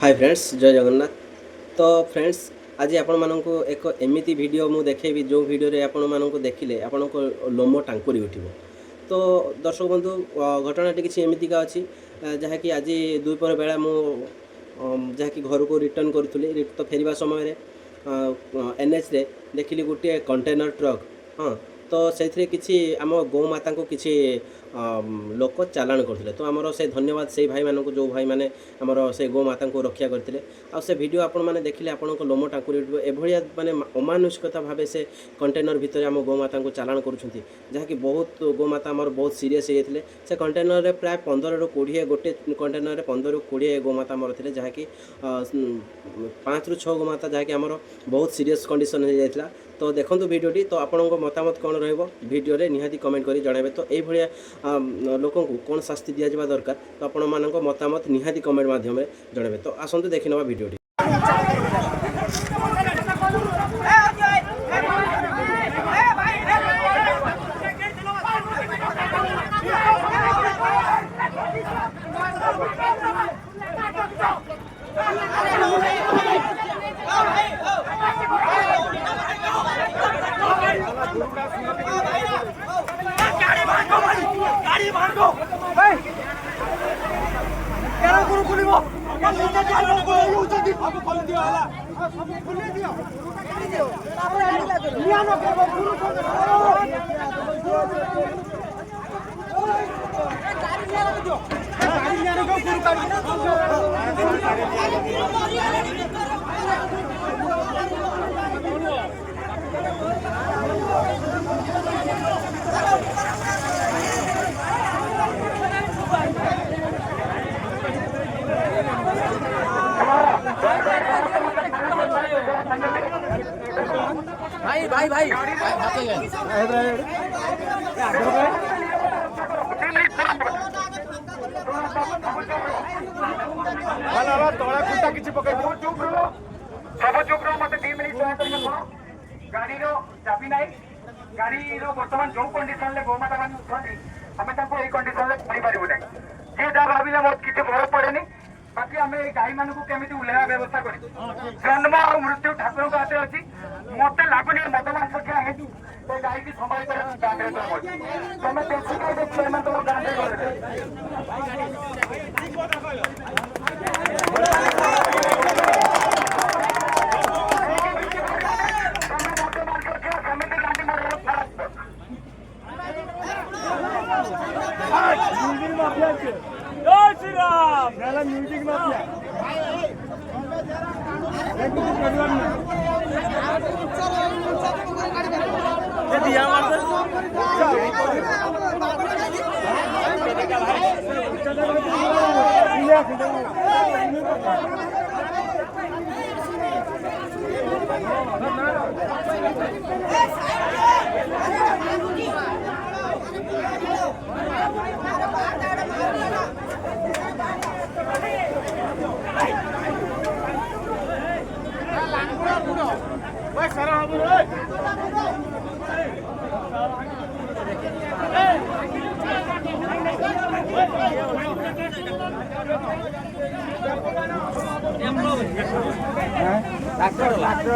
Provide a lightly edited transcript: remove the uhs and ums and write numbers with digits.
Hi friends, जय जगन्नाथ। तो friends, आज आपण मानक एक एमिति वीडियो मु देखेबी जो वीडियो रे आपण मानक देखिले आपण लोम टांकुरी उठिबो। तो दर्शक बंधु, घटनाटी किसी एमितिका अच्छी जहाँकि आज दुपर बेला मु जहाँकि घर को रिटर्न करूली तो फेरवा समय एनएच रे देखिली गोटे कंटेनर ट्रक। हाँ, तो से किसी आम गौमाता को किसी लोक चालाण करते तो आमर से धन्यवाद से भाई मानक जो भाई मैंने आमर से गौमाता को रक्षा करते आ से वीडियो आपण मैंने देखिले आपण लोम टाँकुरी एभलिया माने अमानुषिकता भाव से कंटेनर भितर आम गौमाता को चालाण करुँच जहाँकि बहुत गौमाता आमर बहुत सीरीयस होते से कंटेनर रे प्राय 15 ରୁ 20 गोटे कंटेनर रे 15 ରୁ 20 गौमाता आमर थे जहाँकि 5 ରୁ 6 गौमाता जहाँकि आमर बहुत सीरीयस कंडीशन हो जाता। तो देखो वीडियोटी तो आपण मतामत कौन रीडियो निहाती कमेंट कर जनइबे। तो ये लोक कौन शास्ति दि जावा दरकार तो आपण मानक मतामत निहाती कमेंट माध्यम जनइबे। तो आसतु देखि नवा वीडियोटी। गाड़ी मार दो भाई क्या करू खुलिबो अब खोल दियो वाला सब खोल दियो गाड़ी दियो तापर गाड़ी लागो निया न करबो गुरु को गाड़ी निया रख दियो गाड़ी निया रख गुरु भाई भाई भाई तोड़ा कुत्ता किसी पकड़ चुप रहो सब चुप रहो मत 2 मिनिट गाड़ी रो चाबी नहीं गाड़ी रो वर्तमान जो कंडीशन ले गोमाता मान उठती हमें ताको ए कंडीशन ले पड़ी पारिबो नहीं जे जा भाबिले मोर किछ फरक पड़ेनी बाकी हमें गाई मान को केमिति उल्लेहा व्यवस्था करी जन्म और मृत्यु ठाकुर को हाथे अछि मते लागुनी मदमान सख्या हेतु तो गाई की संभाल कर गांधे तो तमे देखि के देखि मन तो गांधे जय श्री राम मेरा म्यूजिक माफिया दिया डाक्टर डाक्टर